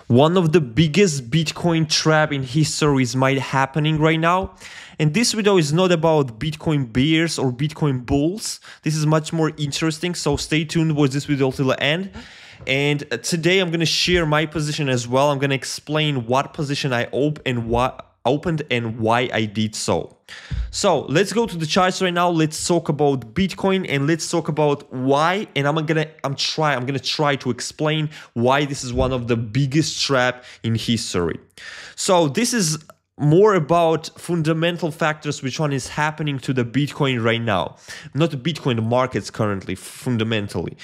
One of the biggest Bitcoin trap in history is might happening right now. And this video is not about Bitcoin bears or Bitcoin bulls. This is much more interesting, so stay tuned with this video till the end. And today I'm going to share my position as well. I'm going to explain what position I opened and why I did so. So let's go to the charts right now. Let's talk about Bitcoin and let's talk about why. And I'm gonna try to explain why this is one of the biggest trap in history. So this is more about fundamental factors, which one is happening to the Bitcoin right now, not the Bitcoin, the markets currently, fundamentally,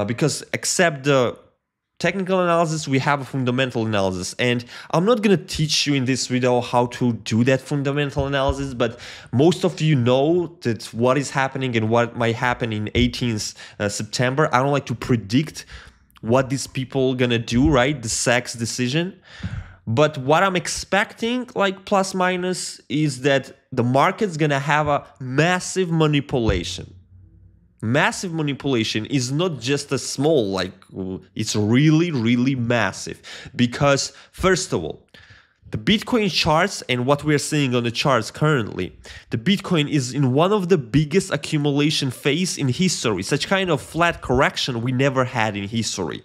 because except the technical analysis, we have a fundamental analysis, and I'm not going to teach you in this video how to do that fundamental analysis, but most of you know that what is happening and what might happen in 18th September. I don't like to predict what these people going to do, right? The SEC's decision. But what I'm expecting, like plus minus, is that the market's going to have a massive manipulation. Massive manipulation is not just a small, like it's really, really massive. Because first of all, the Bitcoin charts and what we're seeing on the charts currently, the Bitcoin is in one of the biggest accumulation phase in history. Such kind of flat correction we never had in history.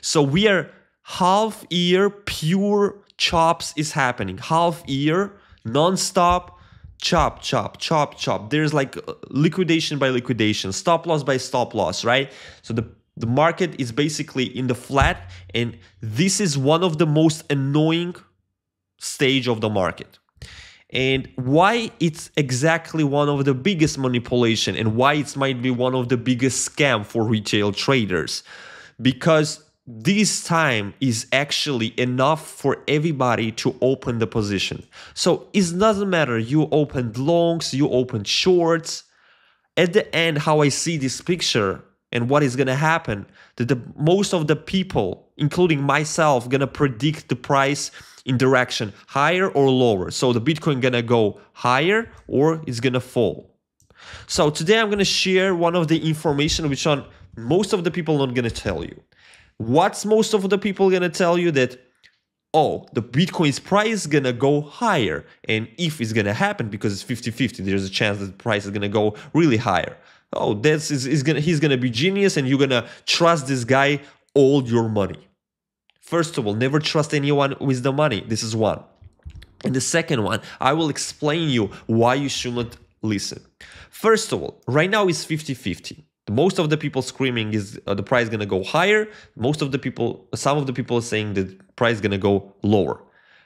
So we are half year pure chops is happening. Half year non-stop. Chop, chop, chop, chop. There's like liquidation by liquidation, stop loss by stop loss, right? So the market is basically in the flat, and this is one of the most annoying stage of the market. And why it's exactly one of the biggest manipulation and why it might be one of the biggest scam for retail traders, because this time is actually enough for everybody to open the position. So it doesn't matter, you opened longs, you opened shorts. At the end, how I see this picture and what is going to happen, that most of the people, including myself, going to predict the price in direction higher or lower. So the Bitcoin going to go higher or it's going to fall. So today I'm going to share one of the information which most of the people not going to tell you. What's most of the people going to tell you? That, oh, the Bitcoin's price is going to go higher. And if it's going to happen, because it's 50-50, there's a chance that the price is going to go really higher. Oh, he's going to be genius and you're going to trust this guy all your money. First of all, never trust anyone with the money. This is one. And the second one, I will explain you why you should not listen. First of all, right now it's 50-50. Most of the people screaming is the price is going to go higher. Some of the people are saying that the price is going to go lower.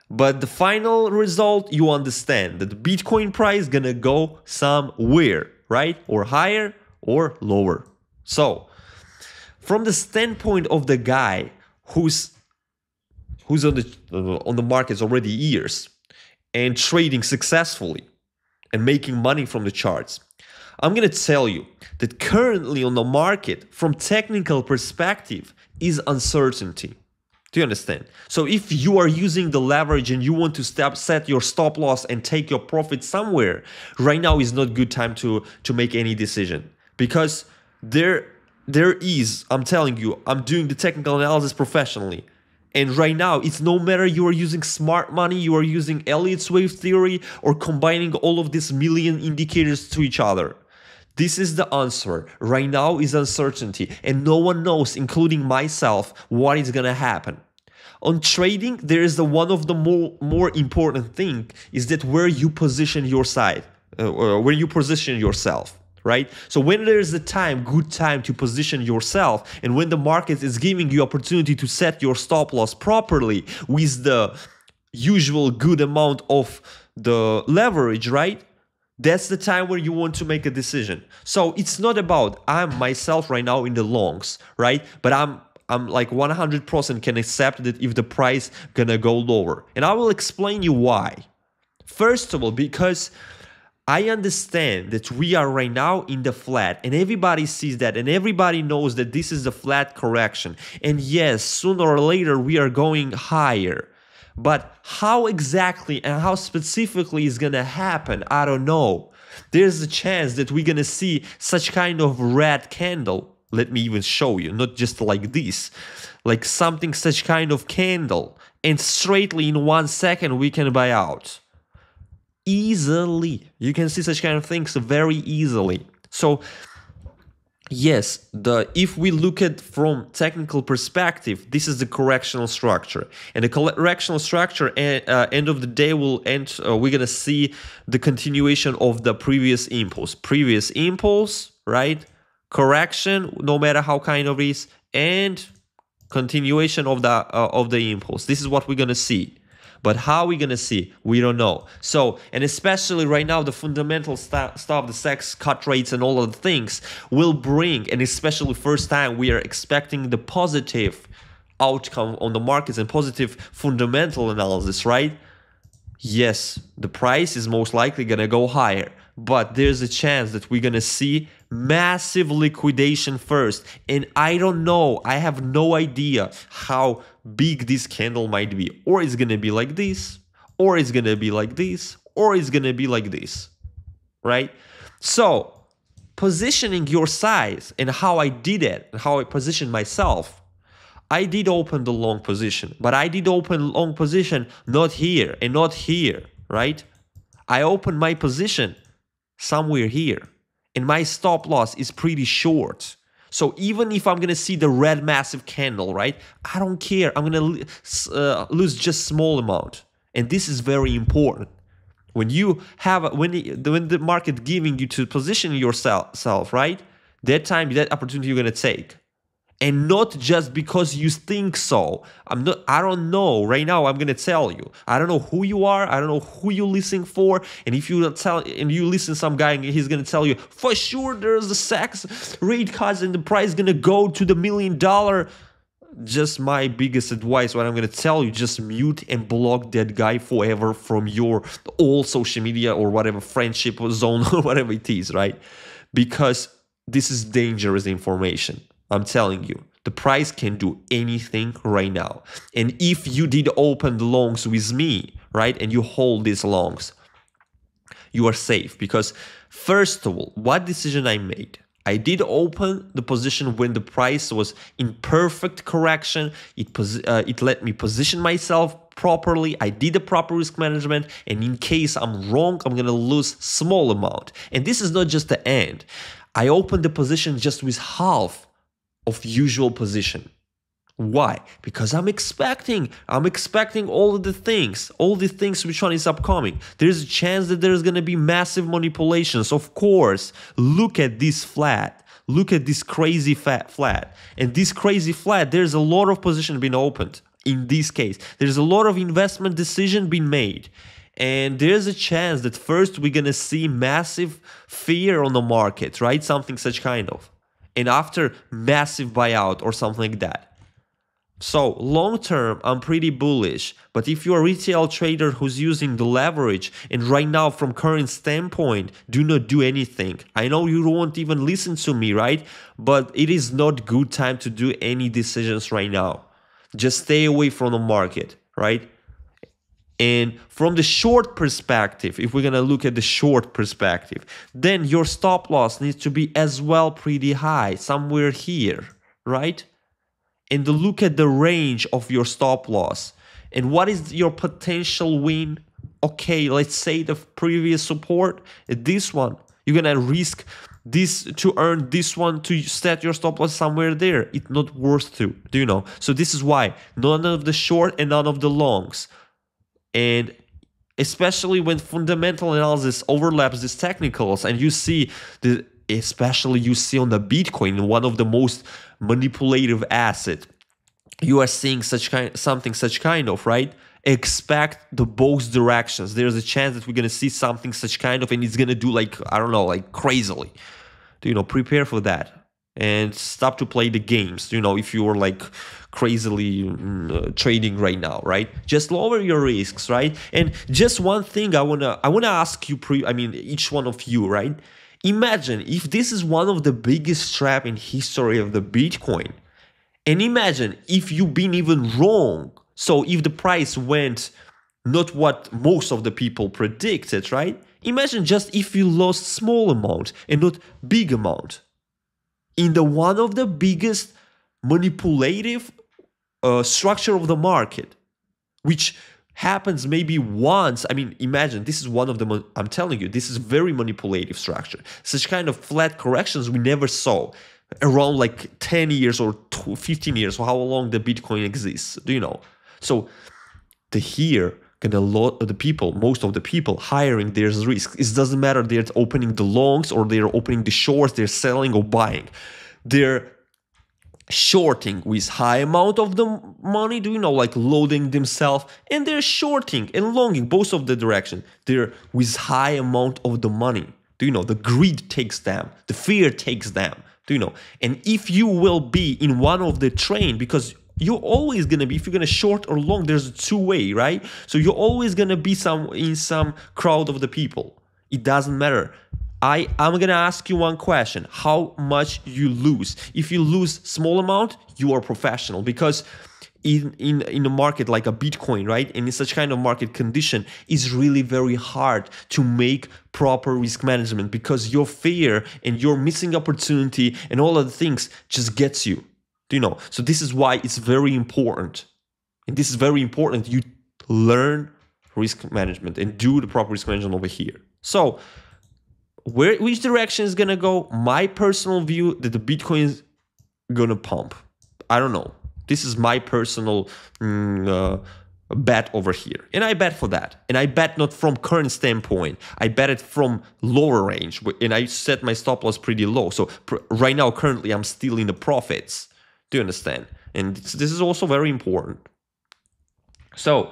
But the final result, you understand that the Bitcoin price is going to go somewhere, right? Or higher or lower. So from the standpoint of the guy who's on the markets already years and trading successfully and making money from the charts, I'm going to tell you that currently on the market, from technical perspective, is uncertainty. Do you understand? So if you are using the leverage and you want to set your stop loss and take your profit somewhere, right now is not good time to make any decision. Because there is, I'm telling you, I'm doing the technical analysis professionally. And right now, it's no matter you are using smart money, you are using Elliott wave theory, or combining all of these million indicators to each other. This is the answer. Right now is uncertainty, and no one knows, including myself, what is going to happen. On trading, there is one of the more important thing is that where you position your side, where you position yourself, right? So when there is a good time to position yourself, and when the market is giving you opportunity to set your stop loss properly with the usual good amount of the leverage, right? That's the time where you want to make a decision. So it's not about I'm myself right now in the longs, right? But I'm like 100% can accept that if the price gonna go lower. And I will explain you why. First of all, because I understand that we are right now in the flat, and everybody sees that, and everybody knows that this is the flat correction. And yes, sooner or later we are going higher. But how exactly and how specifically is going to happen, I don't know. There's a chance that we're going to see such kind of red candle. Let me even show you, not just like this. Like something, such kind of candle. and straightly in 1 second we can buy out. Easily. You can see such kind of things very easily. So yes, if we look at from technical perspective, this is the correctional structure, and the correctional structure end of the day will end. We're gonna see the continuation of the previous impulse, right? Correction, no matter how kind of it is, and continuation of the impulse. This is what we're gonna see. But how are we going to see? We don't know. So, and especially right now, the fundamental stuff, the sex cut rates and all of the things will bring, and especially first time we are expecting the positive outcome on the markets and positive fundamental analysis, right? Yes, the price is most likely going to go higher, but there's a chance that we're going to see massive liquidation first. And I don't know, I have no idea how big this candle might be. Or it's going to be like this, or it's going to be like this, or it's going to be like this, right? So positioning your size and how I did it and how I positioned myself, I did open the long position, but I did open long position not here and not here, right? I opened my position somewhere here, and my stop loss is pretty short. So even if I'm gonna see the red massive candle, right, I don't care. I'm gonna lose just small amount, and this is very important. When you have when the market giving you to position yourself, right, that time, that opportunity you're gonna take. And not just because you think so. I don't know. Right now, I'm gonna tell you. I don't know who you are. I don't know who you listen for. And if you listen to some guy, and he's gonna tell you for sure there's a sex rate cuts and the price gonna go to the $1 million. Just my biggest advice, what I'm gonna tell you, just mute and block that guy forever from your all social media or whatever friendship zone or whatever it is, right? Because this is dangerous information. I'm telling you, the price can do anything right now. And if you did open the longs with me, right, and you hold these longs, you are safe. Because first of all, what decision I made? I did open the position when the price was in perfect correction. It let me position myself properly. I did the proper risk management. And in case I'm wrong, I'm going to lose small amount. And this is not just the end. I opened the position just with half of usual position. Why? Because I'm expecting all of the things which one is upcoming. There's a chance that there's going to be massive manipulations. Of course, look at this flat. Look at this crazy flat. And this crazy flat, there's a lot of position being opened. In this case, there's a lot of investment decision being made. And there's a chance that first we're going to see massive fear on the market, right? Something such kind of. And after massive buyout or something like that. So long term, I'm pretty bullish. But if you're a retail trader who's using the leverage, and right now from current standpoint, do not do anything. I know you won't even listen to me, right? But it is not good time to do any decisions right now. Just stay away from the market, right? And from the short perspective, if we're going to look at the short perspective, then your stop loss needs to be as well pretty high, somewhere here, right? And look at the range of your stop loss. And what is your potential win? Okay, let's say the previous support, this one, you're going to risk this to earn this one to set your stop loss somewhere there. It's not worth to, do you know? So this is why none of the short and none of the longs. And especially when fundamental analysis overlaps these technicals, and you see especially you see on the Bitcoin, one of the most manipulative asset, you are seeing something such kind of, right? Expect the both directions. There's a chance that we're gonna see something such kind of, and it's gonna do like, I don't know, like crazily. You know, prepare for that. And stop to play the games, you know, if you're like crazily trading right now, right? Just lower your risks, right? And just one thing I wanna ask you, each one of you, right? Imagine if this is one of the biggest trap in history of the Bitcoin, and imagine if you've been even wrong. So if the price went not what most of the people predicted, right? Imagine just if you lost small amount and not big amount. In the one of the biggest manipulative structure of the market, which happens maybe once. I mean, imagine this is one of the, I'm telling you, this is very manipulative structure. Such kind of flat corrections we never saw around like 10 years or 15 years, or how long the Bitcoin exists, do you know? So here, and a lot of the people, most of the people hiring, there's risk. It doesn't matter they're opening the longs or they're opening the shorts, they're selling or buying. They're shorting with high amount of the money, do you know, like loading themselves, and they're shorting and longing, both of the direction. They're with high amount of the money. Do you know, the greed takes them, the fear takes them, do you know? And if you will be in one of the train, because you're always gonna be, if you're gonna short or long, there's a two-way, right? So you're always gonna be in some crowd of the people. It doesn't matter. I'm gonna ask you one question: how much you lose? If you lose small amount, you are professional, because in a market like a Bitcoin, right, and in such kind of market condition, it's really very hard to make proper risk management, because your fear and your missing opportunity and all of the things just gets you. Do you know? So this is why it's very important, and this is very important. You learn risk management and do the proper risk management over here. So which direction is gonna go? My personal view that the Bitcoin is gonna pump. I don't know. This is my personal bet over here, and I bet for that. And I bet not from current standpoint. I bet it from lower range, and I set my stop loss pretty low. So right now, currently, I'm still in the profits. Do you understand? And this is also very important. So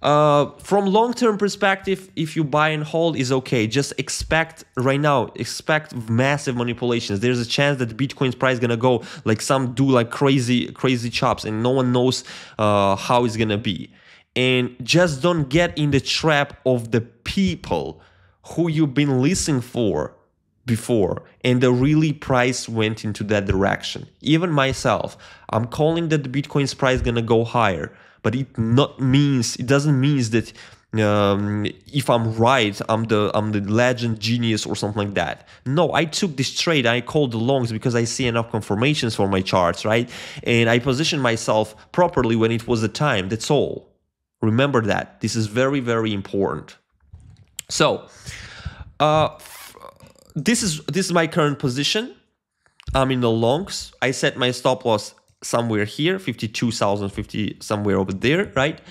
from long-term perspective, if you buy and hold is okay. Just expect right now, expect massive manipulations. There's a chance that Bitcoin's price is gonna go like some do like crazy chops, and no one knows how it's gonna be. And just don't get in the trap of the people who you've been listening for before, and the really price went into that direction. Even myself, I'm calling that the Bitcoin's price is gonna go higher. But it doesn't mean that if I'm right, I'm the legend genius or something like that. No, I took this trade. I called the longs because I see enough confirmations for my charts, right? And I positioned myself properly when it was the time. That's all. Remember that. This is very, very important. So this is my current position. I'm in the longs. I set my stop loss somewhere here, 52,050, somewhere over there, right?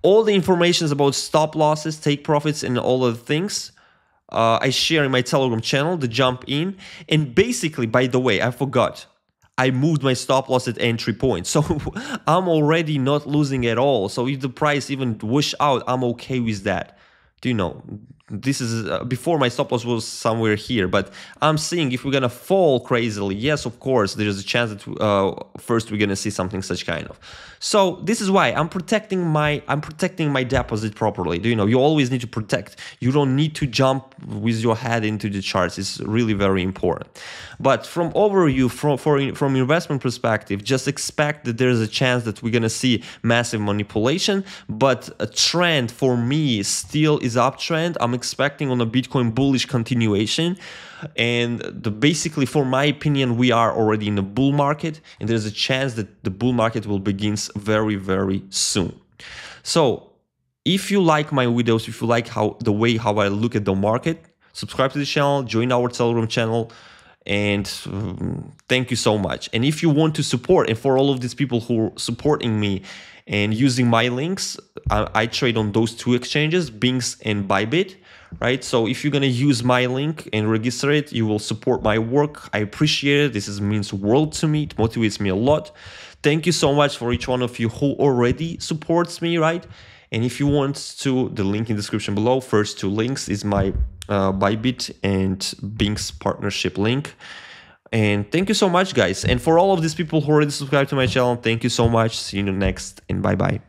All the information is about stop losses, take profits, and all of the things I share in my Telegram channel, the jump in. And basically, by the way, I forgot, I moved my stop loss at entry point. So I'm already not losing at all. So if the price even whoosh out, I'm okay with that. Do you know? This is before my stop loss was somewhere here, but I'm seeing if we're gonna fall crazily, yes, of course, there's a chance that first we're gonna see something such kind of. So this is why I'm protecting my deposit properly. Do you know? You always need to protect. You don't need to jump with your head into the charts. It's really very important. But from overview, from investment perspective, just expect that there's a chance that we're gonna see massive manipulation. But a trend for me still is uptrend. I'm expecting on a Bitcoin bullish continuation, and basically, for my opinion, we are already in a bull market, and there's a chance that the bull market will begin very, very soon. So if you like my videos, if you like the way how I look at the market, subscribe to the channel, join our Telegram channel, and thank you so much. And if you want to support, and for all of these people who are supporting me and using my links, I trade on those two exchanges, Binx and Bybit, right? So if you're gonna use my link and register it, you will support my work. I appreciate it. This means the world to me. It motivates me a lot. Thank you so much for each one of you who already supports me, right? And if you want to, the link in the description below, first two links is my Bybit and Binx partnership link. And thank you so much, guys. And for all of these people who already subscribed to my channel, thank you so much. See you in the next, and bye-bye.